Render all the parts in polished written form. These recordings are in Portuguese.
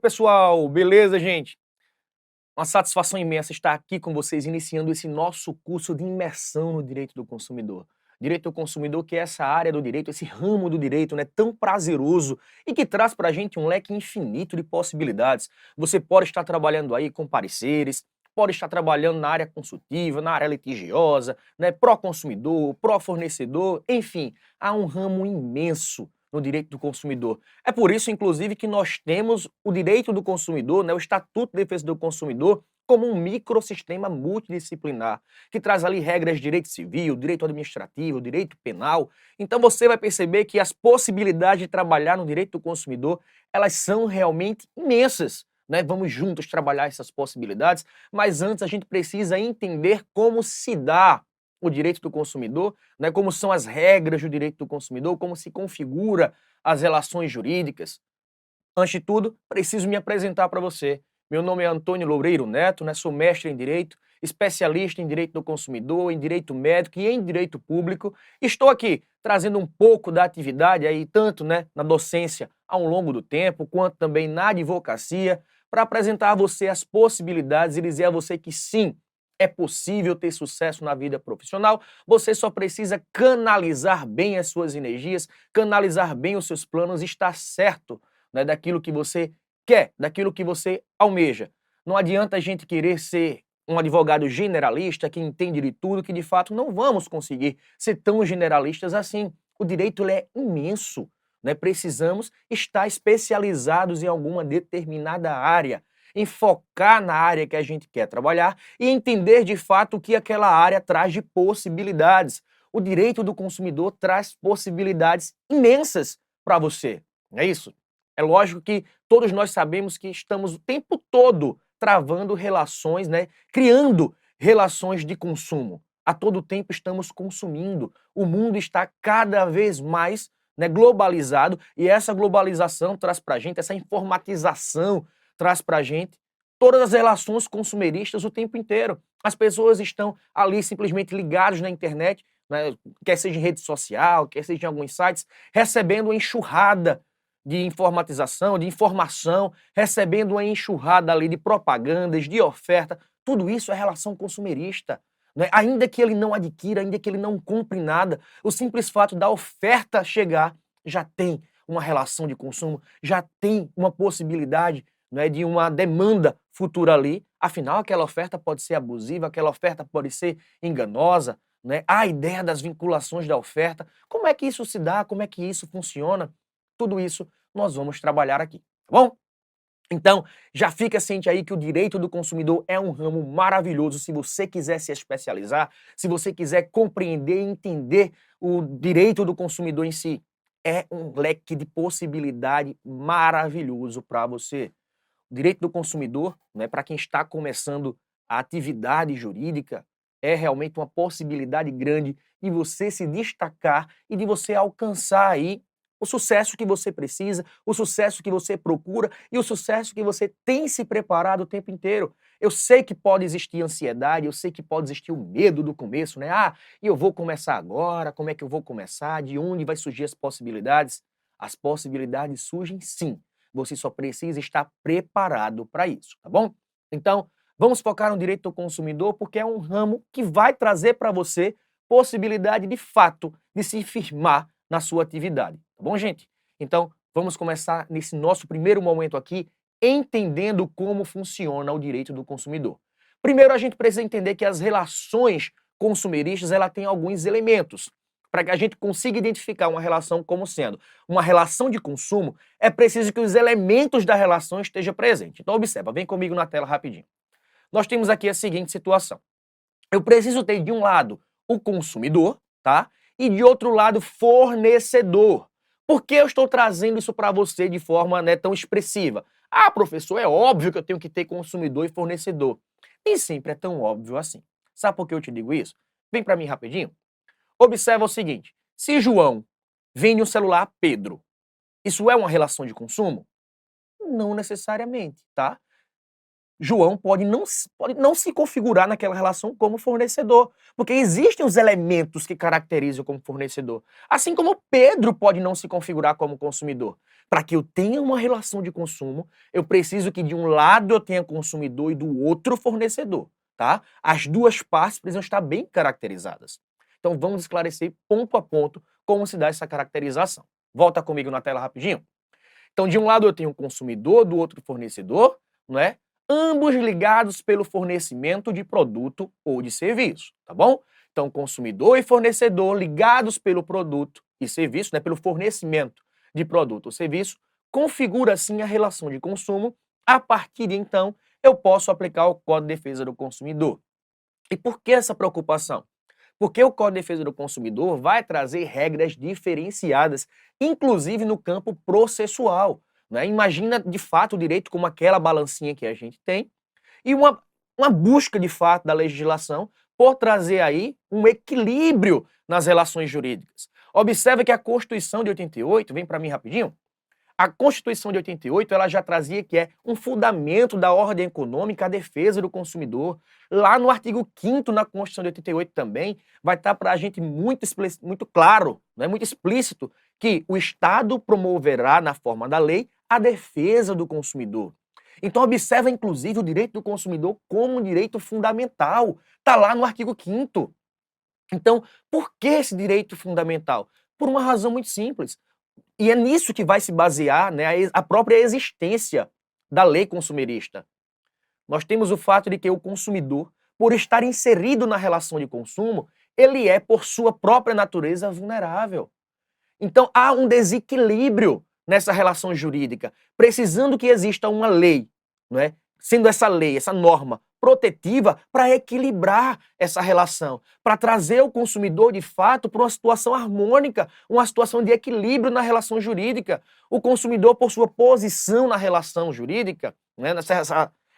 Pessoal, beleza, gente? Uma satisfação imensa estar aqui com vocês, iniciando esse nosso curso de imersão no direito do consumidor. Direito do consumidor, que é essa área do direito, esse ramo do direito, né, tão prazeroso e que traz para a gente um leque infinito de possibilidades. Você pode estar trabalhando aí com pareceres, pode estar trabalhando na área consultiva, na área litigiosa, né, pró-consumidor, pró-fornecedor, enfim, há um ramo imenso no direito do consumidor. É por isso, inclusive, que nós temos o direito do consumidor, né, o Estatuto de Defesa do Consumidor, como um microsistema multidisciplinar, que traz ali regras de direito civil, direito administrativo, direito penal. Então você vai perceber que as possibilidades de trabalhar no direito do consumidor, elas são realmente imensas, né? Vamos juntos trabalhar essas possibilidades, mas antes a gente precisa entender como se dá o direito do consumidor, né, como são as regras do direito do consumidor, como se configura as relações jurídicas. Antes de tudo, preciso me apresentar para você. Meu nome é Antônio Loureiro Neto, né, sou mestre em Direito, especialista em Direito do Consumidor, em Direito Médico e em Direito Público. Estou aqui trazendo um pouco da atividade, aí, tanto né, na docência ao longo do tempo, quanto também na advocacia, para apresentar a você as possibilidades e dizer a você que sim, é possível ter sucesso na vida profissional, você só precisa canalizar bem as suas energias, canalizar bem os seus planos e estar certo, né, daquilo que você quer, daquilo que você almeja. Não adianta a gente querer ser um advogado generalista que entende de tudo, que de fato não vamos conseguir ser tão generalistas assim. O direito ele é imenso, né? Precisamos estar especializados em alguma determinada área, em focar na área que a gente quer trabalhar e entender de fato o que aquela área traz de possibilidades. O direito do consumidor traz possibilidades imensas para você, não é isso? É lógico que todos nós sabemos que estamos o tempo todo travando relações, né, criando relações de consumo. A todo tempo estamos consumindo. O mundo está cada vez mais, né, globalizado e essa globalização traz para a gente, essa informatização traz para a gente todas as relações consumeristas o tempo inteiro. As pessoas estão ali simplesmente ligadas na internet, né, quer seja em rede social, quer seja em alguns sites, recebendo uma enxurrada de informatização, de informação, recebendo uma enxurrada ali de propagandas, de oferta. Tudo isso é relação consumerista. Né? Ainda que ele não adquira, ainda que ele não compre nada, o simples fato da oferta chegar já tem uma relação de consumo, já tem uma possibilidade, né, de uma demanda futura ali. Afinal, aquela oferta pode ser abusiva, aquela oferta pode ser enganosa. Né? A ideia das vinculações da oferta, como é que isso se dá, como é que isso funciona? Tudo isso nós vamos trabalhar aqui, tá bom? Então, já fica ciente aí que o direito do consumidor é um ramo maravilhoso se você quiser se especializar, se você quiser compreender e entender o direito do consumidor em si. É um leque de possibilidade maravilhoso para você. O direito do consumidor, né, para quem está começando a atividade jurídica, é realmente uma possibilidade grande de você se destacar e de você alcançar aí o sucesso que você precisa, o sucesso que você procura e o sucesso que você tem se preparado o tempo inteiro. Eu sei que pode existir ansiedade, eu sei que pode existir o medo do começo, né? Ah, e eu vou começar agora, como é que eu vou começar? De onde vai surgir as possibilidades? As possibilidades surgem sim. Você só precisa estar preparado para isso, tá bom? Então, vamos focar no direito do consumidor porque é um ramo que vai trazer para você possibilidade de fato de se firmar na sua atividade, tá bom, gente? Então, vamos começar nesse nosso primeiro momento aqui entendendo como funciona o direito do consumidor. Primeiro, a gente precisa entender que as relações consumeristas ela tem alguns elementos. Para que a gente consiga identificar uma relação como sendo uma relação de consumo, é preciso que os elementos da relação estejam presentes. Então, observa, vem comigo na tela rapidinho. Nós temos aqui a seguinte situação. Eu preciso ter, de um lado, o consumidor, tá? E de outro lado, fornecedor. Por que eu estou trazendo isso para você de forma, né, tão expressiva? Ah, professor, é óbvio que eu tenho que ter consumidor e fornecedor. Nem sempre é tão óbvio assim. Sabe por que eu te digo isso? Vem para mim rapidinho. Observa o seguinte, se João vende um celular a Pedro, isso é uma relação de consumo? Não necessariamente, tá? João pode não se configurar naquela relação como fornecedor, porque existem os elementos que caracterizam como fornecedor. Assim como Pedro pode não se configurar como consumidor. Para que eu tenha uma relação de consumo, eu preciso que de um lado eu tenha consumidor e do outro fornecedor, tá? As duas partes precisam estar bem caracterizadas. Então vamos esclarecer ponto a ponto como se dá essa caracterização. Volta comigo na tela rapidinho. Então, de um lado eu tenho o consumidor, do outro o fornecedor, não é? Ambos ligados pelo fornecimento de produto ou de serviço, tá bom? Então, consumidor e fornecedor ligados pelo produto e serviço, né, pelo fornecimento de produto ou serviço, configura assim a relação de consumo. A partir de então, eu posso aplicar o Código de Defesa do Consumidor. E por que essa preocupação? Porque o Código de Defesa do Consumidor vai trazer regras diferenciadas, inclusive no campo processual, né? Imagina de fato o direito como aquela balancinha que a gente tem e uma busca de fato da legislação por trazer aí um equilíbrio nas relações jurídicas. Observe que a Constituição de 88, vem para mim rapidinho, a Constituição de 88 ela já trazia que é um fundamento da ordem econômica a defesa do consumidor. Lá no artigo 5º na Constituição de 88 também vai estar para a gente muito claro, né, muito explícito, que o Estado promoverá na forma da lei a defesa do consumidor. Então observa inclusive o direito do consumidor como um direito fundamental. Está lá no artigo 5º. Então, por que esse direito fundamental? Por uma razão muito simples. E é nisso que vai se basear, né, a própria existência da lei consumerista. Nós temos o fato de que o consumidor, por estar inserido na relação de consumo, ele é, por sua própria natureza, vulnerável. Então há um desequilíbrio nessa relação jurídica, precisando que exista uma lei, não é? Sendo essa lei, essa norma protetiva para equilibrar essa relação, para trazer o consumidor de fato para uma situação harmônica, uma situação de equilíbrio na relação jurídica. O consumidor, por sua posição na relação jurídica, né,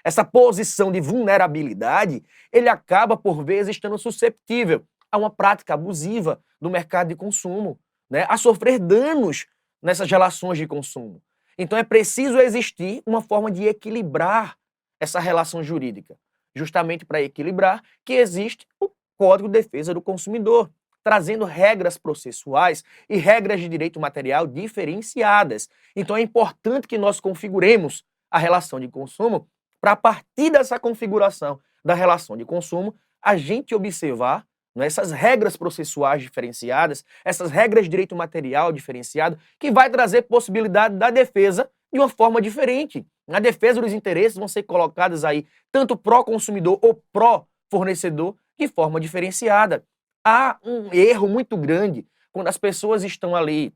essa posição de vulnerabilidade, ele acaba, por vezes, estando susceptível a uma prática abusiva do mercado de consumo, né, a sofrer danos nessas relações de consumo. Então é preciso existir uma forma de equilibrar essa relação jurídica, justamente para equilibrar que existe o Código de Defesa do Consumidor, trazendo regras processuais e regras de direito material diferenciadas. Então é importante que nós configuremos a relação de consumo para, a partir dessa configuração da relação de consumo, a gente observar, né, essas regras processuais diferenciadas, essas regras de direito material diferenciado, que vai trazer possibilidade da defesa de uma forma diferente. A defesa dos interesses vão ser colocadas aí, tanto pró-consumidor ou pró-fornecedor, de forma diferenciada. Há um erro muito grande quando as pessoas estão ali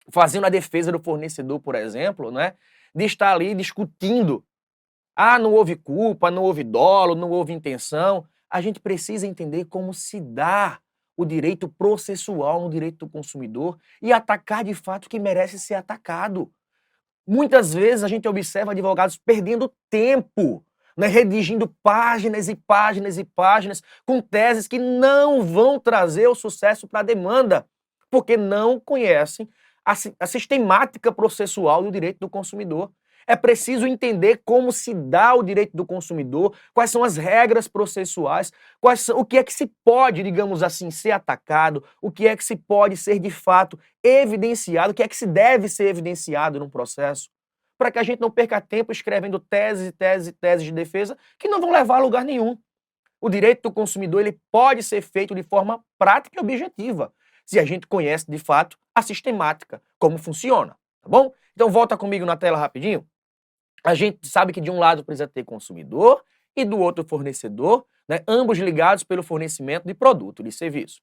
fazendo a defesa do fornecedor, por exemplo, né, de estar ali discutindo. Ah, não houve culpa, não houve dolo, não houve intenção. A gente precisa entender como se dá o direito processual no direito do consumidor e atacar de fato quem merece ser atacado. Muitas vezes a gente observa advogados perdendo tempo, né, redigindo páginas e páginas e páginas com teses que não vão trazer o sucesso para a demanda, porque não conhecem a sistemática processual do direito do consumidor. É preciso entender como se dá o direito do consumidor, quais são as regras processuais, o que é que se pode, digamos assim, ser atacado, o que é que se pode ser de fato evidenciado, o que é que se deve ser evidenciado num processo, para que a gente não perca tempo escrevendo teses e teses e teses de defesa que não vão levar a lugar nenhum. O direito do consumidor ele pode ser feito de forma prática e objetiva, se a gente conhece de fato a sistemática, como funciona, tá bom? Então volta comigo na tela rapidinho. A gente sabe que de um lado precisa ter consumidor e do outro fornecedor, né, ambos ligados pelo fornecimento de produto, de serviço.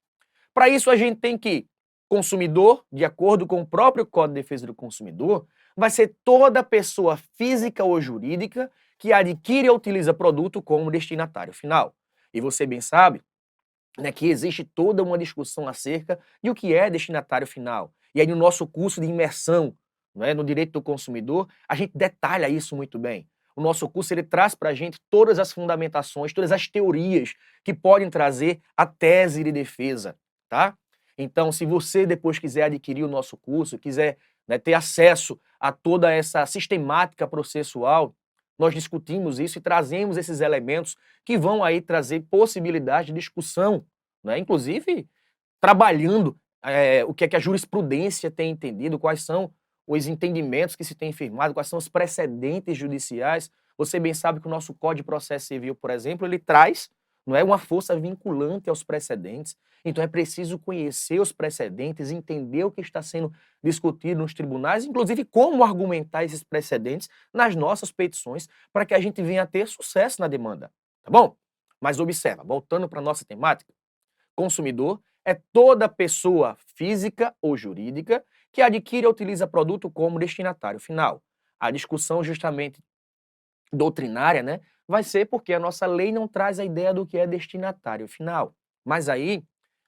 Para isso a gente tem que consumidor, de acordo com o próprio Código de Defesa do Consumidor, vai ser toda pessoa física ou jurídica que adquire ou utiliza produto como destinatário final. E você bem sabe, né, que existe toda uma discussão acerca de o que é destinatário final. E aí no nosso curso de imersão, né, no direito do consumidor, a gente detalha isso muito bem. O nosso curso ele traz para a gente todas as fundamentações, todas as teorias que podem trazer a tese de defesa, tá? Então, se você depois quiser adquirir o nosso curso, quiser, né, ter acesso a toda essa sistemática processual, nós discutimos isso e trazemos esses elementos que vão aí trazer possibilidade de discussão, né? Inclusive trabalhando o que é que a jurisprudência tem entendido, quais são os entendimentos que se tem firmado, quais são os precedentes judiciais. Você bem sabe que o nosso Código de Processo Civil, por exemplo, ele traz, não é, uma força vinculante aos precedentes. Então é preciso conhecer os precedentes, entender o que está sendo discutido nos tribunais, inclusive como argumentar esses precedentes nas nossas petições, para que a gente venha a ter sucesso na demanda, tá bom? Mas observa, voltando para a nossa temática, consumidor é toda pessoa física ou jurídica que adquire ou utiliza produto como destinatário final. A discussão justamente doutrinária, né, vai ser porque a nossa lei não traz a ideia do que é destinatário final. Mas aí,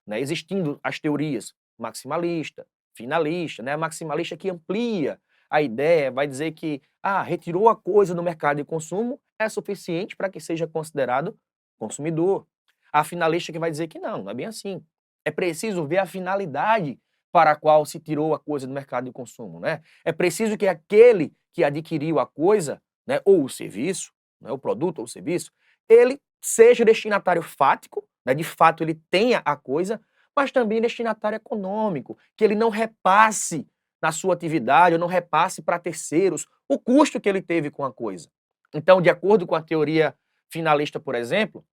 né, existindo as teorias maximalista, finalista, né, a maximalista que amplia a ideia, vai dizer que retirou a coisa do mercado de consumo é suficiente para que seja considerado consumidor. A finalista que vai dizer que não é bem assim. É preciso ver a finalidade para a qual se tirou a coisa do mercado de consumo, né? É preciso que aquele que adquiriu a coisa, né, ou o serviço, né, o produto ou o serviço, ele seja destinatário fático, né, de fato ele tenha a coisa, mas também destinatário econômico, que ele não repasse na sua atividade ou não repasse para terceiros o custo que ele teve com a coisa. Então, de acordo com a teoria finalista, por exemplo,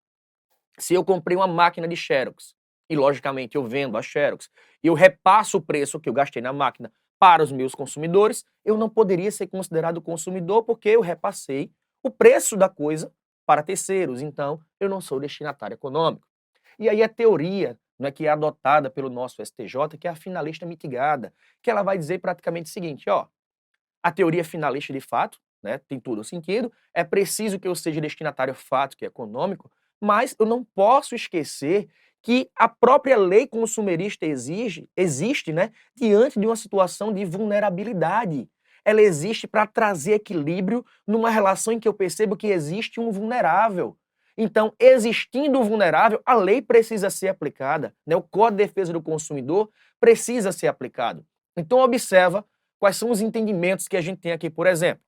se eu comprei uma máquina de Xerox e, logicamente, eu vendo a Xerox e eu repasso o preço que eu gastei na máquina para os meus consumidores, eu não poderia ser considerado consumidor porque eu repassei o preço da coisa para terceiros. Então, eu não sou destinatário econômico. E aí a teoria, né, que é adotada pelo nosso STJ, que é a finalista mitigada, que ela vai dizer praticamente o seguinte, ó, a teoria finalista de fato, né, tem todo o sentido, é preciso que eu seja destinatário fático e econômico, mas eu não posso esquecer que a própria lei consumerista existe, né, diante de uma situação de vulnerabilidade. Ela existe para trazer equilíbrio numa relação em que eu percebo que existe um vulnerável. Então, existindo o vulnerável, a lei precisa ser aplicada, né? O Código de Defesa do Consumidor precisa ser aplicado. Então, observa quais são os entendimentos que a gente tem aqui, por exemplo.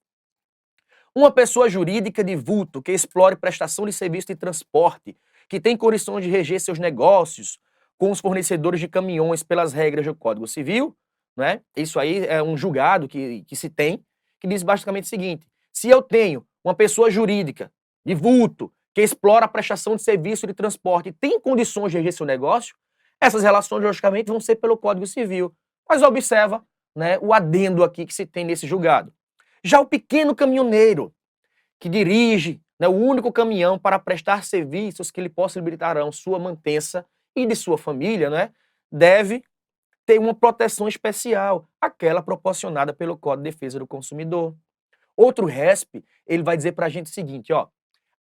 Uma pessoa jurídica de vulto que explore prestação de serviço de transporte, que tem condições de reger seus negócios com os fornecedores de caminhões pelas regras do Código Civil, né? Isso aí é um julgado que se tem, que diz basicamente o seguinte: se eu tenho uma pessoa jurídica de vulto que explora a prestação de serviço de transporte e tem condições de reger seu negócio, essas relações, logicamente, vão ser pelo Código Civil. Mas observa, né, o adendo aqui que se tem nesse julgado. Já o pequeno caminhoneiro, que dirige, né, o único caminhão para prestar serviços que lhe possibilitarão sua mantença e de sua família, né, deve ter uma proteção especial, aquela proporcionada pelo Código de Defesa do Consumidor. Outro RESP, ele vai dizer para a gente o seguinte, ó,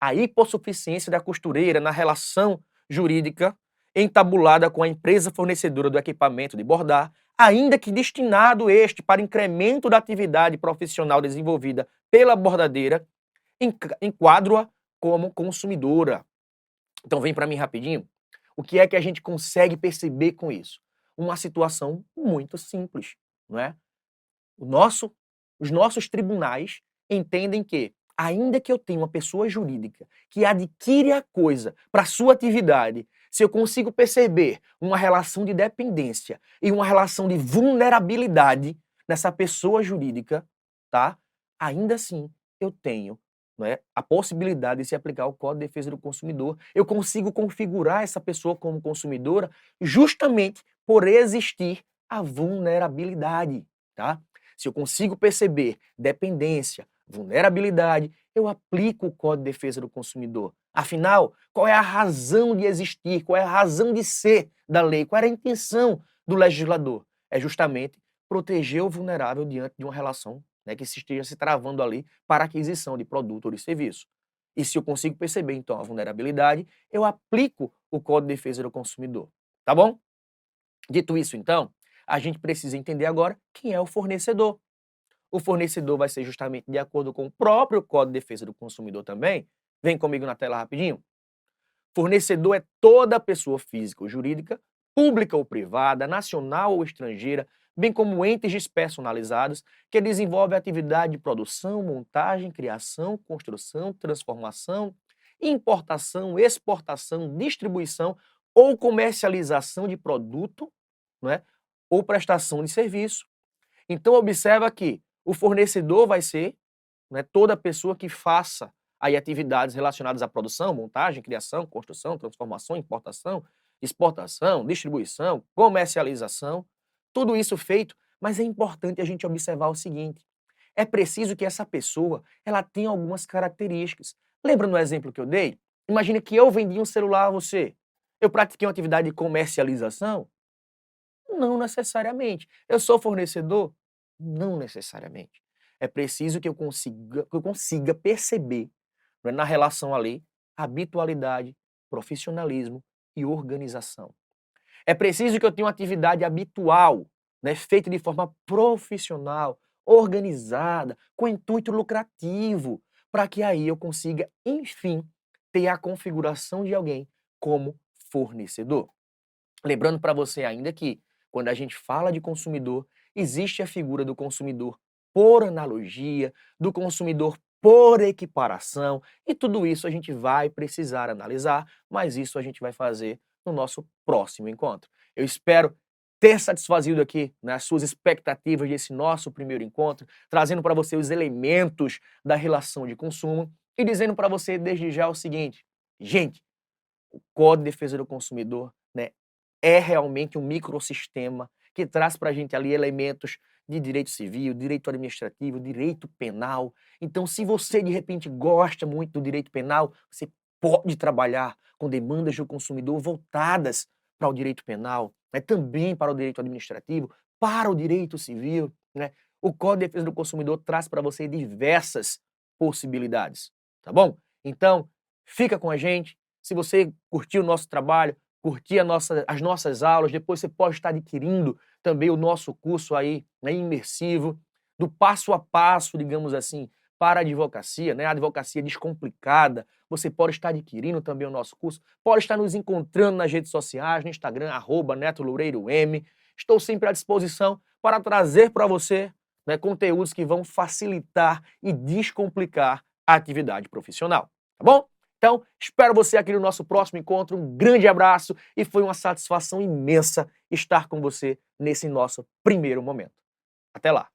a hipossuficiência da costureira na relação jurídica entabulada com a empresa fornecedora do equipamento de bordar, ainda que destinado este para incremento da atividade profissional desenvolvida pela bordadeira, enquadro-a como consumidora. Então vem para mim rapidinho. O que é que a gente consegue perceber com isso? Uma situação muito simples, não é? Os nossos tribunais entendem que, ainda que eu tenha uma pessoa jurídica que adquire a coisa para sua atividade, se eu consigo perceber uma relação de dependência e uma relação de vulnerabilidade nessa pessoa jurídica, tá? Ainda assim, eu tenho, não é, a possibilidade de se aplicar o Código de Defesa do Consumidor. Eu consigo configurar essa pessoa como consumidora justamente por existir a vulnerabilidade, tá? Se eu consigo perceber dependência, vulnerabilidade, eu aplico o Código de Defesa do Consumidor. Afinal, qual é a razão de existir, qual é a razão de ser da lei, qual era a intenção do legislador? É justamente proteger o vulnerável diante de uma relação, né, que se esteja se travando ali para aquisição de produto ou de serviço. E se eu consigo perceber, então, a vulnerabilidade, eu aplico o Código de Defesa do Consumidor. Tá bom? Dito isso, então, a gente precisa entender agora quem é o fornecedor. O fornecedor vai ser justamente de acordo com o próprio Código de Defesa do Consumidor também. Vem comigo na tela rapidinho. Fornecedor é toda pessoa física ou jurídica, pública ou privada, nacional ou estrangeira, bem como entes despersonalizados que desenvolvem atividade de produção, montagem, criação, construção, transformação, importação, exportação, distribuição ou comercialização de produto, não é? Ou prestação de serviço. Então observa que o fornecedor vai ser, né, toda pessoa que faça aí atividades relacionadas à produção, montagem, criação, construção, transformação, importação, exportação, distribuição, comercialização, tudo isso feito, mas é importante a gente observar o seguinte: é preciso que essa pessoa ela tenha algumas características. Lembra no exemplo que eu dei? Imagine que eu vendi um celular a você. Eu pratiquei uma atividade de comercialização? Não necessariamente. Eu sou fornecedor? Não necessariamente. É preciso que eu consiga perceber, né, na relação ali, habitualidade, profissionalismo e organização. É preciso que eu tenha uma atividade habitual, né, feita de forma profissional, organizada, com intuito lucrativo, para que aí eu consiga, enfim, ter a configuração de alguém como fornecedor. Lembrando para você ainda que, quando a gente fala de consumidor, existe a figura do consumidor por analogia, do consumidor por equiparação, e tudo isso a gente vai precisar analisar, mas isso a gente vai fazer no nosso próximo encontro. Eu espero ter satisfazido aqui, né, as suas expectativas desse nosso primeiro encontro, trazendo para você os elementos da relação de consumo e dizendo para você desde já o seguinte: gente, o Código de Defesa do Consumidor, né, é realmente um microsistema que traz para a gente ali elementos de direito civil, direito administrativo, direito penal. Então, se você de repente gosta muito do direito penal, você pode trabalhar com demandas do consumidor voltadas para o direito penal, né, também para o direito administrativo, para o direito civil, né? O Código de Defesa do Consumidor traz para você diversas possibilidades, tá bom? Então, fica com a gente. Se você curtiu o nosso trabalho, curtir as nossas aulas, depois você pode estar adquirindo também o nosso curso aí, né, imersivo, do passo a passo, digamos assim, para a advocacia, né, a advocacia descomplicada. Você pode estar adquirindo também o nosso curso, pode estar nos encontrando nas redes sociais, no Instagram, @NetoLoureiroM. Estou sempre à disposição para trazer para você, né, conteúdos que vão facilitar e descomplicar a atividade profissional, tá bom? Então, espero você aqui no nosso próximo encontro. Um grande abraço e foi uma satisfação imensa estar com você nesse nosso primeiro momento. Até lá!